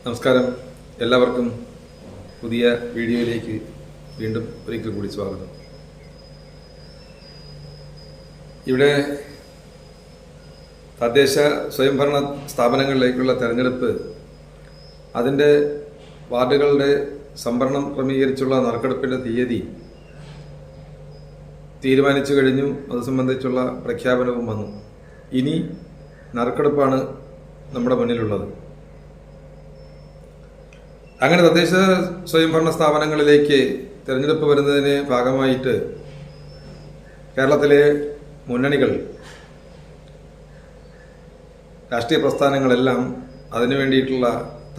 നമസ്കാരം. എല്ലാവർക്കും പുതിയ വീഡിയോയിലേക്ക് വീണ്ടും ഒരിക്കൽ കൂടി സ്വാഗതം. ഇവിടെ തദ്ദേശ സ്വയംഭരണ സ്ഥാപനങ്ങളിലേക്കുള്ള തെരഞ്ഞെടുപ്പ്, അതിൻ്റെ വാർഡുകളുടെ സംവരണം ക്രമീകരിച്ചുള്ള നറുക്കെടുപ്പിൻ്റെ തീയതി തീരുമാനിച്ചു കഴിഞ്ഞു. അത് സംബന്ധിച്ചുള്ള പ്രഖ്യാപനവും വന്നു. ഇനി നറുക്കെടുപ്പാണ് നമ്മുടെ മുന്നിലുള്ളത്. അങ്ങനെ തദ്ദേശ സ്വയംഭരണ സ്ഥാപനങ്ങളിലേക്ക് തിരഞ്ഞെടുപ്പ് വരുന്നതിന് ഭാഗമായിട്ട് കേരളത്തിലെ മുന്നണികൾ, രാഷ്ട്രീയ പ്രസ്ഥാനങ്ങളെല്ലാം അതിനു വേണ്ടിയിട്ടുള്ള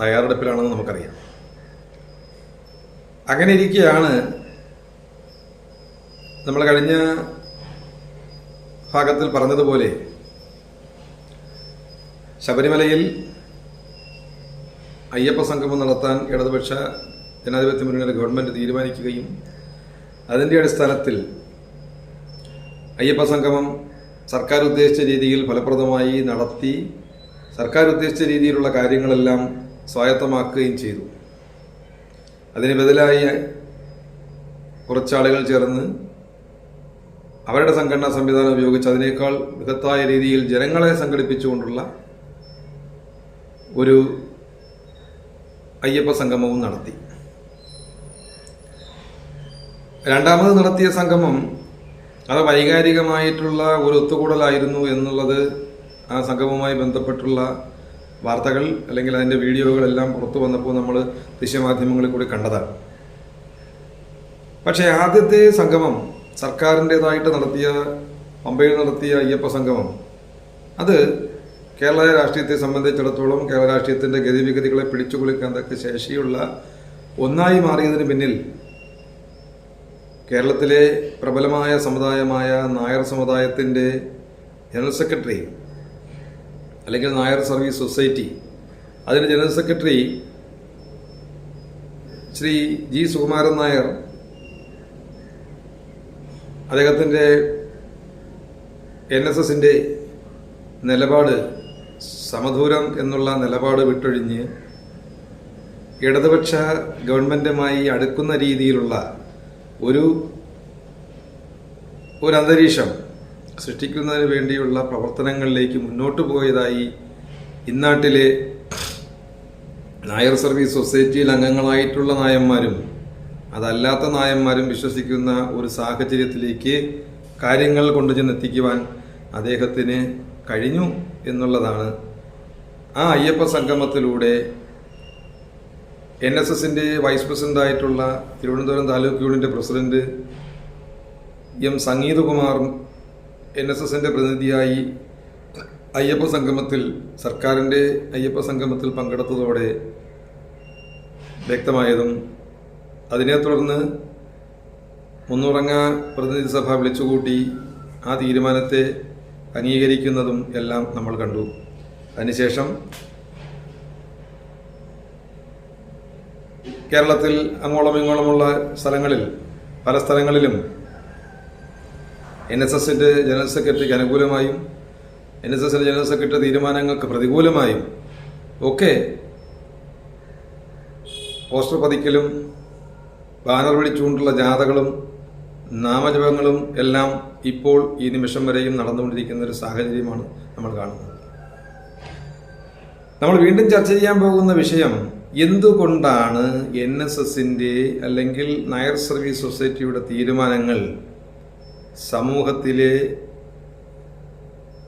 തയ്യാറെടുപ്പിലാണെന്ന് നമുക്കറിയാം. അങ്ങനെ ഇരിക്കെയാണ് നമ്മൾ കഴിഞ്ഞ ഭാഗത്തിൽ പറഞ്ഞതുപോലെ ശബരിമലയിൽ അയ്യപ്പ സംഗമം നടത്താൻ ഇടതുപക്ഷ ജനാധിപത്യ മുന്നണിയുടെ ഗവൺമെൻറ് തീരുമാനിക്കുകയും അതിൻ്റെ അടിസ്ഥാനത്തിൽ അയ്യപ്പ സംഗമം സർക്കാർ ഉദ്ദേശിച്ച രീതിയിൽ ഫലപ്രദമായി നടത്തി സർക്കാർ ഉദ്ദേശിച്ച രീതിയിലുള്ള കാര്യങ്ങളെല്ലാം സ്വായത്തമാക്കുകയും ചെയ്തു. അതിന് ബദലായി കുറച്ചാളുകൾ ചേർന്ന് അവരുടെ സംഘടനാ സംവിധാനം ഉപയോഗിച്ച് അതിനേക്കാൾ ബൃഹത്തായ രീതിയിൽ ജനങ്ങളെ സംഘടിപ്പിച്ചുകൊണ്ടുള്ള ഒരു അയ്യപ്പ സംഗമവും നടത്തി. രണ്ടാമത് നടത്തിയ സംഗമം അത് വൈകാരികമായിട്ടുള്ള ഒരു ഒത്തുകൂടലായിരുന്നു എന്നുള്ളത് ആ സംഗമവുമായി ബന്ധപ്പെട്ടുള്ള വാർത്തകൾ അല്ലെങ്കിൽ അതിൻ്റെ വീഡിയോകളെല്ലാം പുറത്തു വന്നപ്പോൾ നമ്മൾ ദൃശ്യമാധ്യമങ്ങളിൽ കൂടി കണ്ടതാണ്. പക്ഷേ ആദ്യത്തെ സംഗമം സർക്കാരിൻ്റെതായിട്ട് നടത്തിയ, പമ്പയിൽ നടത്തിയ അയ്യപ്പ സംഗമം, അത് കേരള രാഷ്ട്രീയത്തെ സംബന്ധിച്ചിടത്തോളം കേരള രാഷ്ട്രീയത്തിൻ്റെ ഗതിവിഗതികളെ പിടിച്ചുകുലുക്കാൻ തക്ക ശേഷിയുള്ള ഒന്നായി മാറിയതിന് പിന്നിൽ കേരളത്തിലെ പ്രബലമായ സമുദായമായ നായർ സമുദായത്തിൻ്റെ ജനറൽ സെക്രട്ടറി അല്ലെങ്കിൽ നായർ സർവീസ് സൊസൈറ്റി, അതിൻ്റെ general secretary Shri G Sukumaran Nair, അദ്ദേഹത്തിൻ്റെ NSSൻ്റെ നിലപാട്, സമദൂരം എന്നുള്ള നിലപാട് വിട്ടൊഴിഞ്ഞ് ഇടതുപക്ഷ ഗവൺമെൻറ്റുമായി അടുക്കുന്ന രീതിയിലുള്ള ഒരു അന്തരീക്ഷം സൃഷ്ടിക്കുന്നതിന് വേണ്ടിയുള്ള പ്രവർത്തനങ്ങളിലേക്ക് മുന്നോട്ട് പോയതായി ഇന്നാട്ടിലെ നായർ സർവീസ് സൊസൈറ്റിയിൽ അംഗങ്ങളായിട്ടുള്ള നായന്മാരും അതല്ലാത്ത നായന്മാരും വിശ്വസിക്കുന്ന ഒരു സാഹചര്യത്തിലേക്ക് കാര്യങ്ങൾ കൊണ്ടുചെന്നെത്തിക്കുവാൻ അദ്ദേഹത്തിന് കഴിഞ്ഞു എന്നുള്ളതാണ് ആ അയ്യപ്പ സംഗമത്തിലൂടെ NSSൻ്റെ വൈസ് പ്രസിഡൻ്റായിട്ടുള്ള തിരുവനന്തപുരം താലൂക്ക് യൂണിയൻ്റെ പ്രസിഡന്റ് M സംഗീതകുമാർ NSSൻ്റെ പ്രതിനിധിയായി അയ്യപ്പ സംഗമത്തിൽ, സർക്കാരിൻ്റെ അയ്യപ്പ സംഗമത്തിൽ പങ്കെടുത്തതോടെ വ്യക്തമായതും, അതിനെ തുടർന്ന് മുന്നുറങ്ങ പ്രതിനിധി സഭ വിളിച്ചുകൂട്ടി ആ തീരുമാനത്തെ അംഗീകരിക്കുന്നതും എല്ലാം നമ്മൾ കണ്ടു. അതിനുശേഷം കേരളത്തിൽ അങ്ങോളം ഇങ്ങോളമുള്ള സ്ഥലങ്ങളിൽ, പല സ്ഥലങ്ങളിലും NSSൻ്റെ ജനറൽ സെക്രട്ടറിക്ക് അനുകൂലമായും NSSൻ്റെ ജനറൽ സെക്രട്ടറി തീരുമാനങ്ങൾക്ക് പ്രതികൂലമായും ഒക്കെ പോസ്റ്റർ പതിക്കലും ബാനർ പിടിച്ചുകൊണ്ടുള്ള ജാഥകളും നാമജപങ്ങളും എല്ലാം ഇപ്പോൾ ഈ നിമിഷം വരെയും നടന്നുകൊണ്ടിരിക്കുന്ന ഒരു സാഹചര്യമാണ് നമ്മൾ കാണുന്നത്. നമ്മൾ വീണ്ടും ചർച്ച ചെയ്യാൻ പോകുന്ന വിഷയം, എന്തുകൊണ്ടാണ് NSSൻ്റെ അല്ലെങ്കിൽ നായർ സർവീസ് സൊസൈറ്റിയുടെ തീരുമാനങ്ങൾ സമൂഹത്തിലെ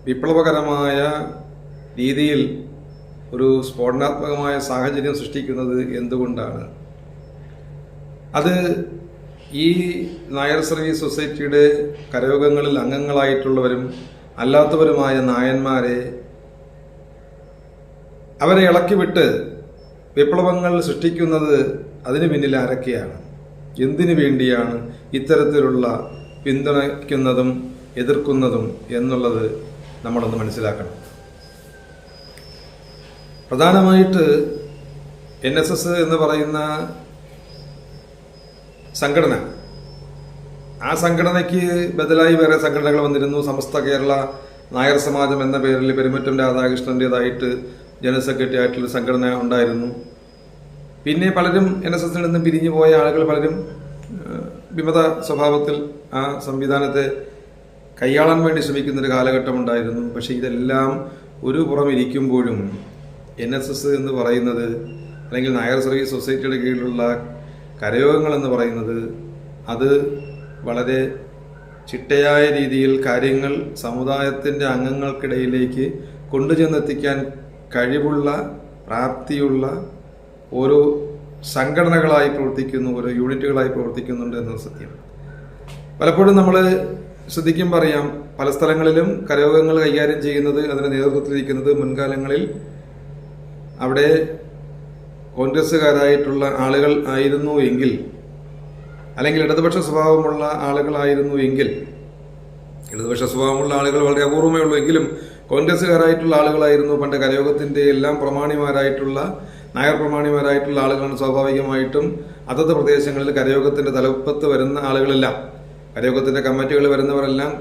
വിപ്ലവകരമായ രീതിയിൽ ഒരു സ്ഫോടനാത്മകമായ സാഹചര്യം സൃഷ്ടിക്കുന്നത് എന്തുകൊണ്ടാണ്? അത് ഈ നായർ സർവീസ് സൊസൈറ്റിയുടെ കരയോഗങ്ങളിൽ അംഗങ്ങളായിട്ടുള്ളവരും അല്ലാത്തവരുമായ നായന്മാരെ അവരെ ഇളക്കിവിട്ട് വിപ്ലവങ്ങൾ സൃഷ്ടിക്കുന്നത് അതിനു പിന്നിൽ ആരൊക്കെയാണ്? എന്തിനു വേണ്ടിയാണ് ഇത്തരത്തിലുള്ള പിന്തുണയ്ക്കുന്നതും എതിർക്കുന്നതും എന്നുള്ളത് നമ്മളൊന്ന് മനസ്സിലാക്കണം. പ്രധാനമായിട്ട് NSS എന്ന് പറയുന്ന സംഘടന, ആ സംഘടനയ്ക്ക് ബദലായി വേറെ സംഘടനകൾ വന്നിരുന്നു. സമസ്ത കേരള നായർ സമാജം എന്ന പേരിൽ പെരുമറ്റം രാധാകൃഷ്ണൻ്റെതായിട്ട് ജനറൽ സെക്രട്ടറി ആയിട്ടുള്ള സംഘടന ഉണ്ടായിരുന്നു. പിന്നെ പലരും NSS നിന്ന് പിരിഞ്ഞു പോയ ആളുകൾ പലരും വിമത സ്വഭാവത്തിൽ ആ സംവിധാനത്തെ കൈയാളാൻ വേണ്ടി ശ്രമിക്കുന്നൊരു കാലഘട്ടം ഉണ്ടായിരുന്നു. പക്ഷേ ഇതെല്ലാം ഒരു പുറം ഇരിക്കുമ്പോഴും NSS എന്ന് പറയുന്നത്, അല്ലെങ്കിൽ നായർ സർവീസ് സൊസൈറ്റിയുടെ കീഴിലുള്ള കരയോഗങ്ങൾ എന്ന് പറയുന്നത്, അത് വളരെ ചിട്ടയായ രീതിയിൽ കാര്യങ്ങൾ സമുദായത്തിൻ്റെ അംഗങ്ങൾക്കിടയിലേക്ക് കൊണ്ടുചെന്നെത്തിക്കാൻ കഴിവുള്ള, പ്രാപ്തിയുള്ള ഓരോ സംഘടനകളായി പ്രവർത്തിക്കുന്നു, ഓരോ യൂണിറ്റുകളായി പ്രവർത്തിക്കുന്നുണ്ട് എന്നത് സത്യം. പലപ്പോഴും നമ്മൾ ശ്രദ്ധിക്കുമ്പോൾ അറിയാം, പല സ്ഥലങ്ങളിലും കരയോഗങ്ങൾ കൈകാര്യം ചെയ്യുന്നത്, അതിന് നേതൃത്വത്തിലിരിക്കുന്നത് മുൻകാലങ്ങളിൽ അവിടെ കോൺഗ്രസ്സുകാരായിട്ടുള്ള ആളുകൾ ആയിരുന്നു എങ്കിൽ, അല്ലെങ്കിൽ ഇടതുപക്ഷ സ്വഭാവമുള്ള ആളുകളായിരുന്നു എങ്കിൽ, ഇടതുപക്ഷ സ്വഭാവമുള്ള ആളുകൾ വളരെ അപൂർവമേ ഉള്ളൂ എങ്കിലും കോൺഗ്രസ്സുകാരായിട്ടുള്ള ആളുകളായിരുന്നു പണ്ട് കരയോഗത്തിൻ്റെ എല്ലാം പ്രമാണിമാരായിട്ടുള്ള, നായർ പ്രമാണിമാരായിട്ടുള്ള ആളുകളാണ്. സ്വാഭാവികമായിട്ടും അതത് പ്രദേശങ്ങളിൽ കരയോഗത്തിൻ്റെ തലപ്പത്ത് വരുന്ന ആളുകളെല്ലാം, കരയോഗത്തിൻ്റെ കമ്മിറ്റികൾ വരുന്നവരെല്ലാം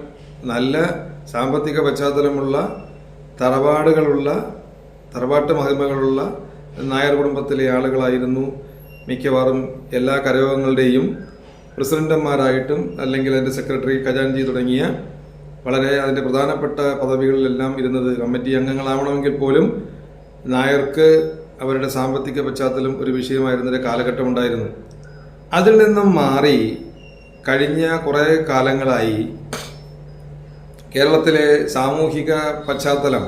നല്ല സാമ്പത്തിക പശ്ചാത്തലമുള്ള, തറവാട്ട് മഹിമകളുള്ള നായർ കുടുംബത്തിലെ ആളുകളായിരുന്നു മിക്കവാറും എല്ലാ കരയോഗങ്ങളുടെയും പ്രസിഡന്റുമാരായിട്ടും, അല്ലെങ്കിൽ അതിൻ്റെ സെക്രട്ടറി, ഖജാൻജി തുടങ്ങിയ വളരെ അതിൻ്റെ പ്രധാനപ്പെട്ട പദവികളിലെല്ലാം ഇരുന്നത്. കമ്മിറ്റി അംഗങ്ങളാവണമെങ്കിൽ പോലും നായർക്ക് അവരുടെ സാമ്പത്തിക പശ്ചാത്തലം ഒരു വിഷയമായിരുന്നൊരു കാലഘട്ടം ഉണ്ടായിരുന്നു. അതിൽ നിന്നും മാറി കഴിഞ്ഞ കുറേ കാലങ്ങളായി കേരളത്തിലെ സാമൂഹിക പശ്ചാത്തലം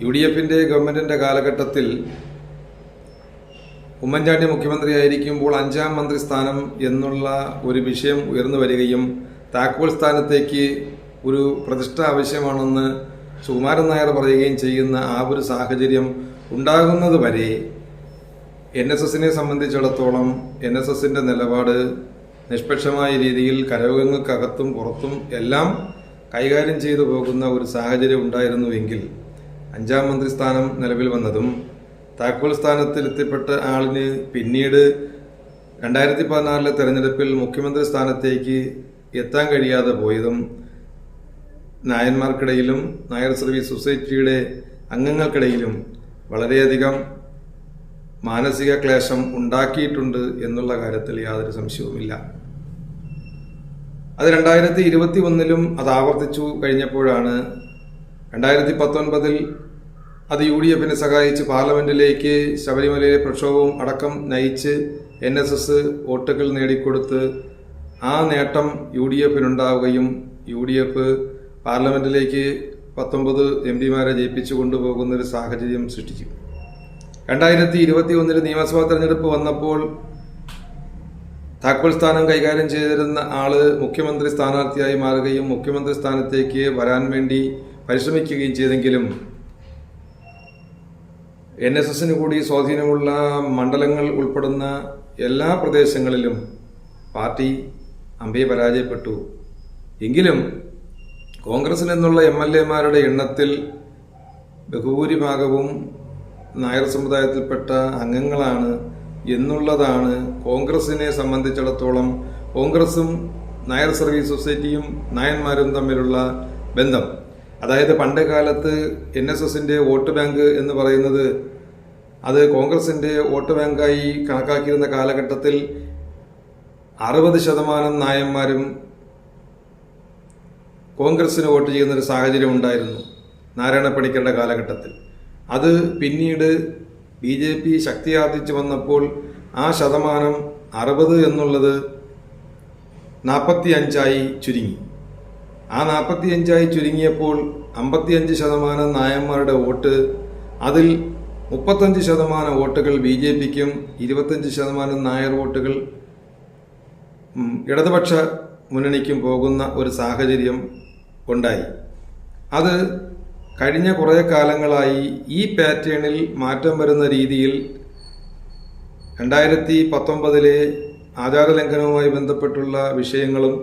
UDFന്റെ ഗവൺമെന്റിന്റെ കാലഘട്ടത്തിൽ ഉമ്മൻചാണ്ടി മുഖ്യമന്ത്രിയായിരിക്കുമ്പോൾ 5ാം മന്ത്രിസ്ഥാനം എന്നുള്ള ഒരു വിഷയം ഉയർന്നു വരികയും താക്കോൽ സ്ഥാനത്തേക്ക് ഒരു പ്രതിഷ്ഠ ആവശ്യമാണെന്ന് സുകുമാരൻ നായർ പറയുകയും ചെയ്യുന്ന ആ ഒരു സാഹചര്യം ഉണ്ടാകുന്നത് വരെ NSSനെ സംബന്ധിച്ചിടത്തോളം NSSന്റെ നിലപാട് നിഷ്പക്ഷമായ രീതിയിൽ കരയോഗങ്ങൾക്കകത്തും പുറത്തും എല്ലാം കൈകാര്യം ചെയ്തു പോകുന്ന ഒരു സാഹചര്യം ഉണ്ടായിരുന്നുവെങ്കിൽ 5ാം മന്ത്രിസ്ഥാനം നിലവിൽ വന്നതും താക്കോൽ സ്ഥാനത്തിൽ എത്തിപ്പെട്ട ആളിന് പിന്നീട് 2014 തെരഞ്ഞെടുപ്പിൽ മുഖ്യമന്ത്രി സ്ഥാനത്തേക്ക് എത്താൻ കഴിയാതെ പോയതും നായന്മാർക്കിടയിലും നായർ സർവീസ് സൊസൈറ്റിയുടെ അംഗങ്ങൾക്കിടയിലും വളരെയധികം മാനസിക ക്ലേശം ഉണ്ടാക്കിയിട്ടുണ്ട് എന്നുള്ള കാര്യത്തിൽ യാതൊരു സംശയവുമില്ല. അത് 2021 അത് ആവർത്തിച്ചു കഴിഞ്ഞപ്പോഴാണ് 2019 അത് UDFനെ സഹായിച്ച് പാർലമെന്റിലേക്ക് ശബരിമലയിലെ പ്രക്ഷോഭവും അടക്കം നയിച്ച് NSS വോട്ടുകൾ നേടിക്കൊടുത്ത് ആ നേട്ടം UDFനുണ്ടാവുകയും UDF പാർലമെന്റിലേക്ക് 19 MPമാരെ ജയിപ്പിച്ചു കൊണ്ടുപോകുന്ന ഒരു സാഹചര്യം സൃഷ്ടിച്ചു. 2021 നിയമസഭാ തെരഞ്ഞെടുപ്പ് വന്നപ്പോൾ താക്കോൽ സ്ഥാനം കൈകാര്യം ചെയ്തിരുന്ന ആള് മുഖ്യമന്ത്രി സ്ഥാനാർത്ഥിയായി മാറുകയും മുഖ്യമന്ത്രി സ്ഥാനത്തേക്ക് വരാൻ വേണ്ടി പരിശ്രമിക്കുകയും ചെയ്തെങ്കിലും NSSന് കൂടി സ്വാധീനമുള്ള മണ്ഡലങ്ങൾ ഉൾപ്പെടുന്ന എല്ലാ പ്രദേശങ്ങളിലും പാർട്ടി അമ്പയെ പരാജയപ്പെട്ടു. എങ്കിലും കോൺഗ്രസിൽ നിന്നുള്ള MLAമാരുടെ എണ്ണത്തിൽ ബഹുഭൂരിഭാഗവും നായർ സമുദായത്തിൽപ്പെട്ട അംഗങ്ങളാണ് എന്നുള്ളതാണ് കോൺഗ്രസിനെ സംബന്ധിച്ചിടത്തോളം കോൺഗ്രസും നായർ സർവീസ് സൊസൈറ്റിയും നായന്മാരും തമ്മിലുള്ള ബന്ധം. അതായത് പണ്ട് കാലത്ത് NSSന്റെ വോട്ട് ബാങ്ക് എന്ന് പറയുന്നത് അത് കോൺഗ്രസിന്റെ വോട്ട് ബാങ്കായി കണക്കാക്കിയിരുന്ന കാലഘട്ടത്തിൽ 60% നായന്മാരും കോൺഗ്രസിന് വോട്ട് ചെയ്യുന്നൊരു സാഹചര്യം ഉണ്ടായിരുന്നു നാരായണ പണിക്കരുടെ കാലഘട്ടത്തിൽ. അത് പിന്നീട് BJP ശക്തിയാർജിച്ചു വന്നപ്പോൾ ആ ശതമാനം 60 എന്നുള്ളത് 45 ചുരുങ്ങി. ആ 45 ചുരുങ്ങിയപ്പോൾ 55% നായന്മാരുടെ വോട്ട്, അതിൽ 35% വോട്ടുകൾ BJPക്കും 25% നായർ വോട്ടുകൾ ഇടതുപക്ഷ മുന്നണിക്കും പോകുന്ന ഒരു സാഹചര്യം ഉണ്ടായി. അത് കഴിഞ്ഞ കുറേ കാലങ്ങളായി ഈ പാറ്റേണിൽ മാറ്റം വരുന്ന രീതിയിൽ 2019 ആചാരലംഘനവുമായി ബന്ധപ്പെട്ടുള്ള വിഷയങ്ങളും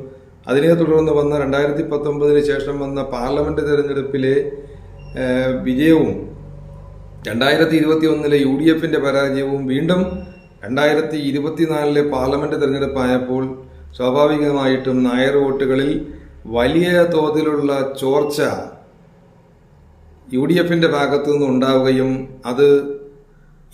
അതിനെ തുടർന്ന് വന്ന 2019 ശേഷം വന്ന പാർലമെന്റ് തെരഞ്ഞെടുപ്പിലെ വിജയവും 2021 UDFന്റെ പരാജയവും വീണ്ടും 2024 പാർലമെന്റ് തെരഞ്ഞെടുപ്പായപ്പോൾ സ്വാഭാവികമായിട്ടും നായർ വോട്ടുകളിൽ വലിയ തോതിലുള്ള ചോർച്ച UDFന്റെ ഭാഗത്തു നിന്ന് ഉണ്ടാവുകയും അത്